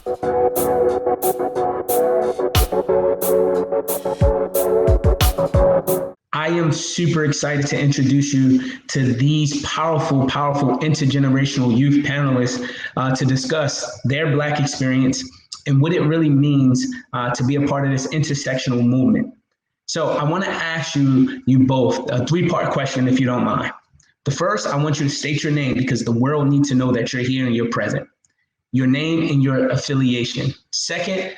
I am super excited to introduce you to these powerful, powerful intergenerational youth panelists to discuss their Black experience and what it really means to be a part of this intersectional movement. So I want to ask you both a three-part question, if you don't mind. The first, I want you to state your name because the world needs to know that you're here and you're present. Your name and your affiliation. Second,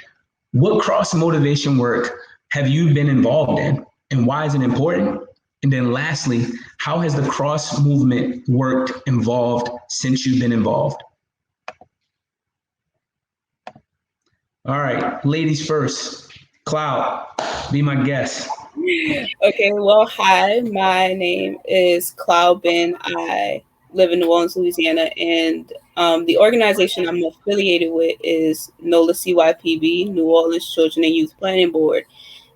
what cross-motivation work have you been involved in and why is it important? And then lastly, how has the cross movement worked involved since you've been involved? All right, ladies first. Cloud, be my guest. Okay, well, hi, my name is Cloud Ben. I live in New Orleans, Louisiana, and the organization I'm affiliated with is NOLA CYPB, New Orleans Children and Youth Planning Board.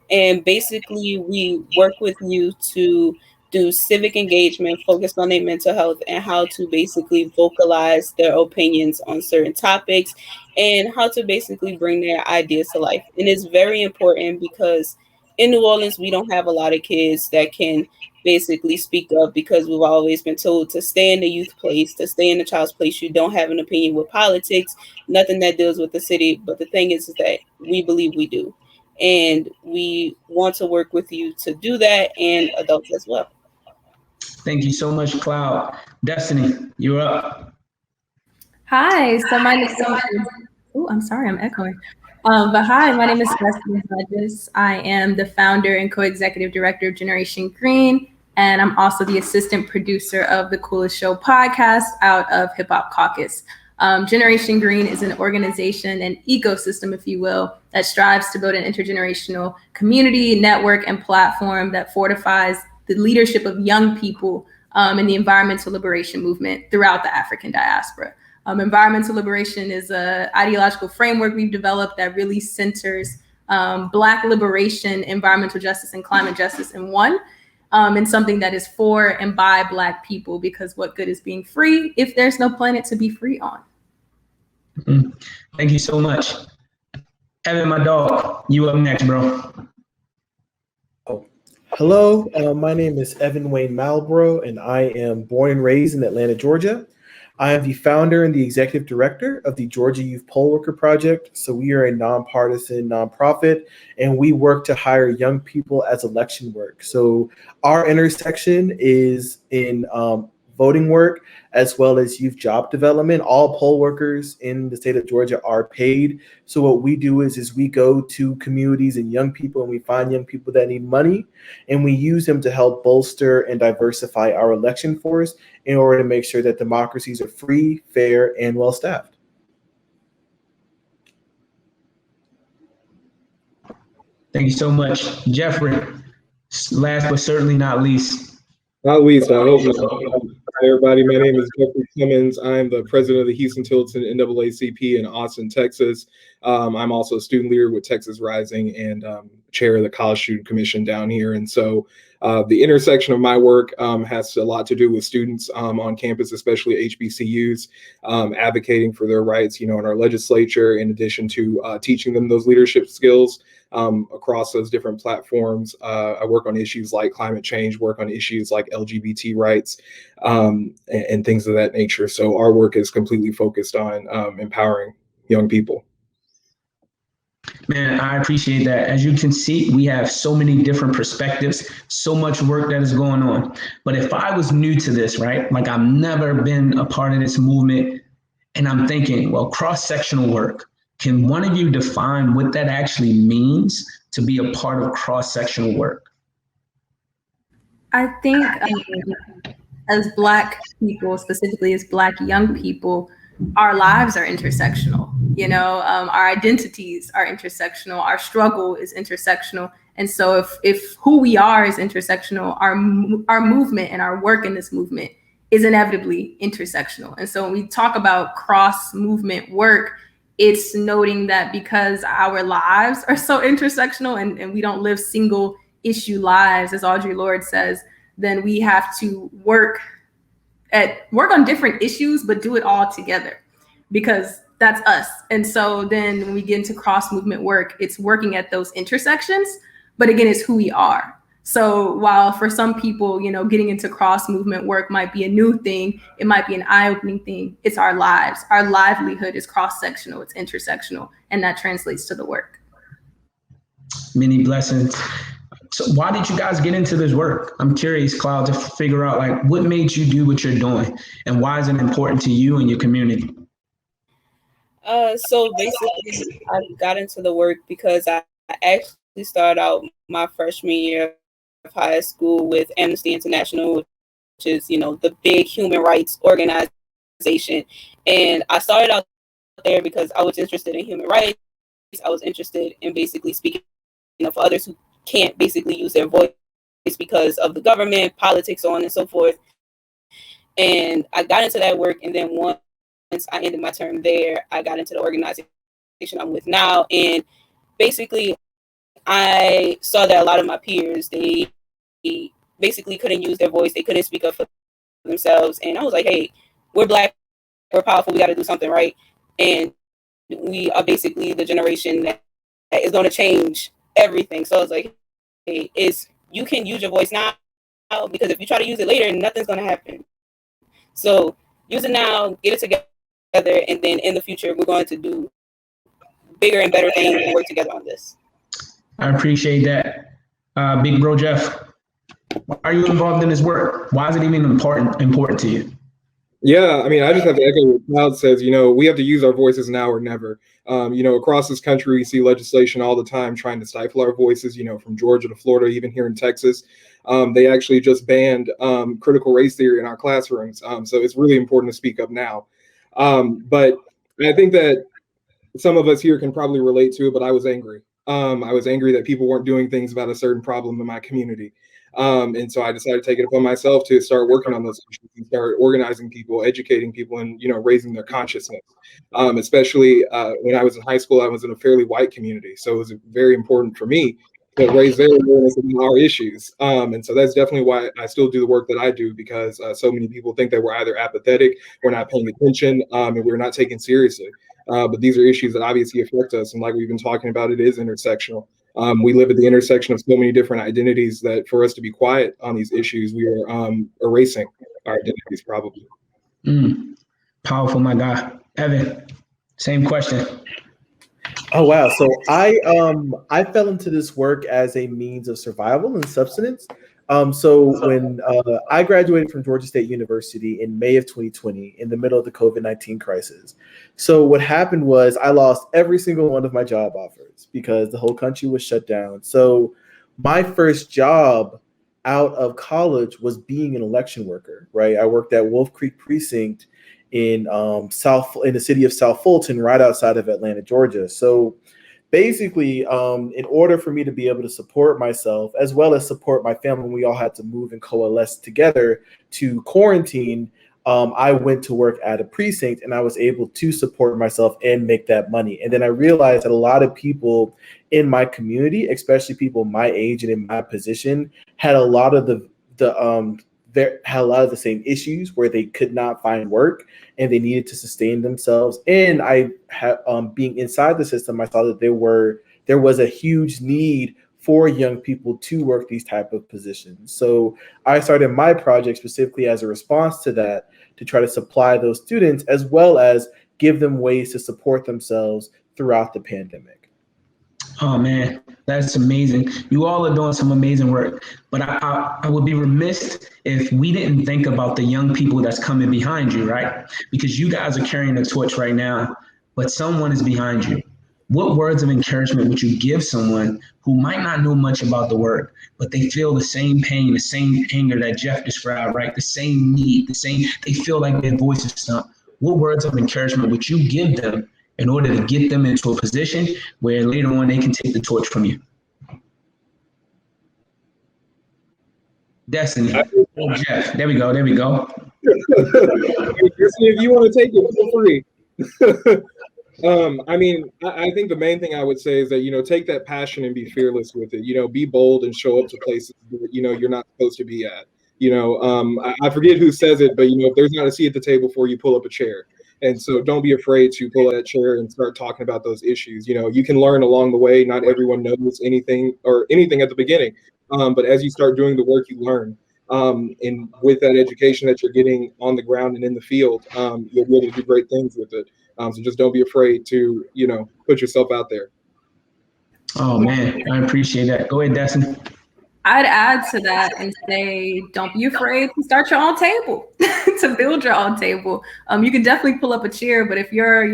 And basically, we work with youth to do civic engagement focused on their mental health and how to basically vocalize their opinions on certain topics and how to basically bring their ideas to life. And it's very important because in New Orleans, we don't have a lot of kids that can basically speak up because we've always been told to stay in the youth place, to stay in the child's place. You don't have an opinion with politics, nothing that deals with the city. But the thing is that we believe we do. And we want to work with you to do that and adults as well. Thank you so much, Cloud. Destiny, you're up. Hi, so my name is, I'm sorry, I'm echoing. But hi, my name is Destiny Hodges. I am the founder and co-executive director of Generation Green, and I'm also the assistant producer of the Coolest Show podcast out of Hip Hop Caucus. Generation Green is an organization, an ecosystem, if you will, that strives to build an intergenerational community, network, and platform that fortifies the leadership of young people in the environmental liberation movement throughout the African diaspora. Environmental liberation is an ideological framework we've developed that really centers Black liberation, environmental justice, and climate justice in one. And something that is for and by Black people, because what good is being free if there's no planet to be free on? Mm-hmm. Thank you so much. Evan, my dog, you up next, bro. Hello, my name is Evan Wayne Malbrough, and I am born and raised in Atlanta, Georgia. I am the founder and the executive director of the Georgia Youth Poll Worker Project. So we are a nonpartisan nonprofit, and we work to hire young people as election work. So our intersection is in voting work, as well as youth job development. All poll workers in the state of Georgia are paid. So what we do is we go to communities and young people, and we find young people that need money, and we use them to help bolster and diversify our election force in order to make sure that democracies are free, fair, and well-staffed. Thank you so much. Jeffrey, last but certainly not least. Not least, I hope. Hi, everybody. My name is Jeffrey Simmons. I'm the president of the Houston Tilton NAACP in Austin, Texas. I'm also a student leader with Texas Rising and chair of the College Student Commission down here. And so the intersection of my work has a lot to do with students on campus, especially HBCUs, advocating for their rights, in our legislature, in addition to teaching them those leadership skills across those different platforms. I work on issues like climate change, work on issues like LGBT rights, and things of that nature. So our work is completely focused on empowering young people. Man, I appreciate that. As you can see, we have so many different perspectives, so much work that is going on. But if I was new to this, right, like I've never been a part of this movement, and I'm thinking, well, cross-sectional work, can one of you define what that actually means to be a part of cross-sectional work? I think as Black people, specifically as Black young people, our lives are intersectional. Our identities are intersectional. Our struggle is intersectional. And so if who we are is intersectional, our movement and our work in this movement is inevitably intersectional. And so when we talk about cross-movement work, it's noting that because our lives are so intersectional and we don't live single issue lives, as Audre Lorde says, then we have to work on different issues, but do it all together. Because that's us. And so then when we get into cross movement work, it's working at those intersections, but again, it's who we are. So while for some people, you know, getting into cross movement work might be a new thing, it might be an eye-opening thing. It's our lives. Our livelihood is cross-sectional, it's intersectional, and that translates to the work. Many blessings. So why did you guys get into this work? I'm curious, Cloud, to figure out like what made you do what you're doing and why is it important to you and your community? So basically, I got into the work because I actually started out my freshman year of high school with Amnesty International, which is, you know, the big human rights organization. And I started out there because I was interested in human rights. I was interested in basically speaking up for others who can't basically use their voice because of the government, politics, so on and so forth. And I got into that work, and then once I ended my term there, I got into the organization I'm with now. And basically, I saw that a lot of my peers, they basically couldn't use their voice. They couldn't speak up for themselves. And I was like, hey, we're Black, we're powerful, we got to do something, right? And we are basically the generation that is going to change everything. So I was like, hey, you can use your voice now, because if you try to use it later, nothing's going to happen. So use it now, get it together, and then in the future, we're going to do bigger and better things and work together on this. I appreciate that. Big bro Jeff, why are you involved in this work? Why is it even important to you? Yeah, I mean, I just have to echo what Cloud says. You know, we have to use our voices now or never. You know, across this country, we see legislation all the time trying to stifle our voices, you know, from Georgia to Florida, even here in Texas. They actually just banned critical race theory in our classrooms. So it's really important to speak up now. But I think that some of us here can probably relate to it, but I was angry. I was angry that people weren't doing things about a certain problem in my community. And so I decided to take it upon myself to start working on those issues and start organizing people, educating people, and, you know, raising their consciousness. Especially when I was in high school, I was in a fairly white community. So it was very important for me to raise their awareness of our issues. And so that's definitely why I still do the work that I do, because so many people think that we're either apathetic, we're not paying attention, and we're not taken seriously. But these are issues that obviously affect us. And like we've been talking about, it is intersectional. We live at the intersection of so many different identities that for us to be quiet on these issues, we are erasing our identities probably. Powerful, my guy. Evan, same question. Oh wow! So I fell into this work as a means of survival and subsistence. So when I graduated from Georgia State University in May of 2020, in the middle of the COVID-19 crisis. So what happened was I lost every single one of my job offers because the whole country was shut down. So my first job out of college was being an election worker. Right, I worked at Wolf Creek Precinct in the city of South Fulton, right outside of Atlanta, Georgia. So basically, in order for me to be able to support myself as well as support my family, we all had to move and coalesce together to quarantine. I went to work at a precinct and I was able to support myself and make that money. And then I realized that a lot of people in my community, especially people my age and in my position, had a lot of had a lot of the same issues where they could not find work and they needed to sustain themselves. And being inside the system, I saw that there was a huge need for young people to work these type of positions. So I started my project specifically as a response to that, to try to supply those students as well as give them ways to support themselves throughout the pandemic. Oh man, that's amazing. You all are doing some amazing work, but I would be remiss if we didn't think about the young people that's coming behind you, right? Because you guys are carrying the torch right now, but someone is behind you. What words of encouragement would you give someone who might not know much about the work, but they feel the same pain, the same anger that Jeff described, right? The same need, they feel like their voice is stumped. What words of encouragement would you give them in order to get them into a position where later on they can take the torch from you? Destiny. Oh, Jeff. There we go. If you want to take it, feel free. I mean, I think the main thing I would say is that, you know, take that passion and be fearless with it. You know, be bold and show up to places that, you know, you're not supposed to be at. You know, I forget who says it, but, you know, if there's not a seat at the table for you, pull up a chair. And so don't be afraid to pull out that chair and start talking about those issues. You can learn along the way. Not everyone knows anything at the beginning. But as you start doing the work, you learn. And with that education that you're getting on the ground and in the field, you'll be able to do great things with it. So just don't be afraid to, put yourself out there. Oh man, I appreciate that. Go ahead, Destiny. I'd add to that and say, don't be afraid to start your own table, to build your own table. You can definitely pull up a chair, but if your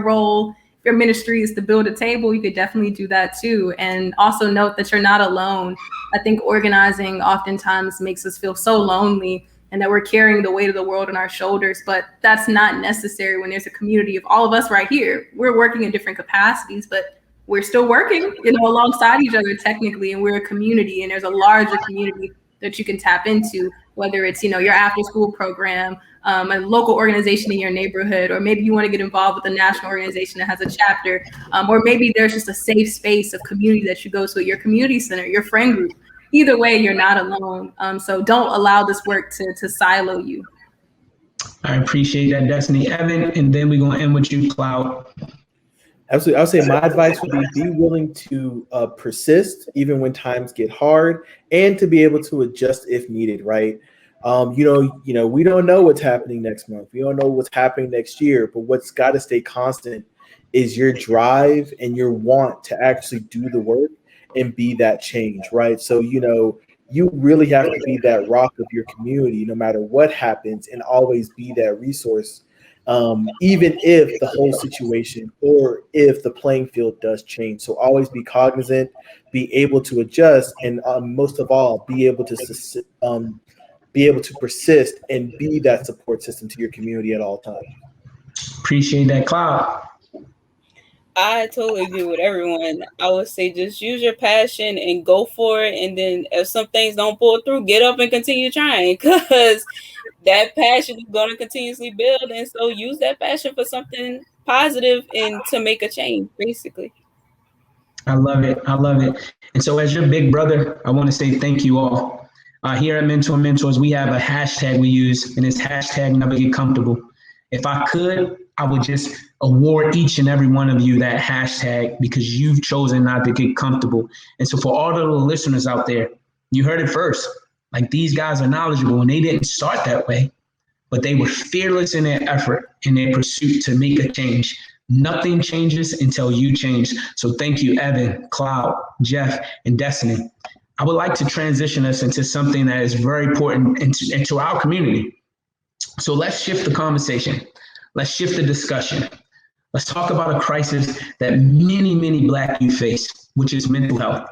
role, if your ministry is to build a table, you could definitely do that too. And also note that you're not alone. I think organizing oftentimes makes us feel so lonely and that we're carrying the weight of the world on our shoulders, but that's not necessary when there's a community of all of us right here. We're working in different capacities, but we're still working, alongside each other technically, and we're a community, and there's a larger community that you can tap into, whether it's, your after school program, a local organization in your neighborhood, or maybe you want to get involved with a national organization that has a chapter, or maybe there's just a safe space of community that you go to at your community center, your friend group. Either way, you're not alone. So don't allow this work to silo you. I appreciate that, Destiny. Evan, and then we're going to end with you, Cloud. Absolutely. I'll say my advice would be willing to persist even when times get hard, and to be able to adjust if needed, right? We don't know what's happening next month. We don't know what's happening next year, but what's got to stay constant is your drive and your want to actually do the work and be that change, right? So, you really have to be that rock of your community no matter what happens, and always be that resource. Even if the whole situation or if the playing field does change. So always be cognizant, be able to adjust, and most of all, be able to persist and be that support system to your community at all times. Appreciate that, Cloud. I totally agree with everyone. I would say just use your passion and go for it. And then if some things don't pull through, get up and continue trying, because that passion is going to continuously build. And so use that passion for something positive and to make a change, basically. I love it. I love it. And so, as your big brother, I want to say thank you all. Here at Mentor Mentors, we have a hashtag we use, and it's hashtag never get comfortable. If I could, I would just award each and every one of you that hashtag, because you've chosen not to get comfortable. And so, for all of the listeners out there, you heard it first. Like, these guys are knowledgeable, and they didn't start that way, but they were fearless in their effort, in their pursuit to make a change. Nothing changes until you change. So thank you, Evan, Cloud, Jeff, and Destiny. I would like to transition us into something that is very important into our community. So let's shift the conversation. Let's shift the discussion. Let's talk about a crisis that many, many Black youth face, which is mental health.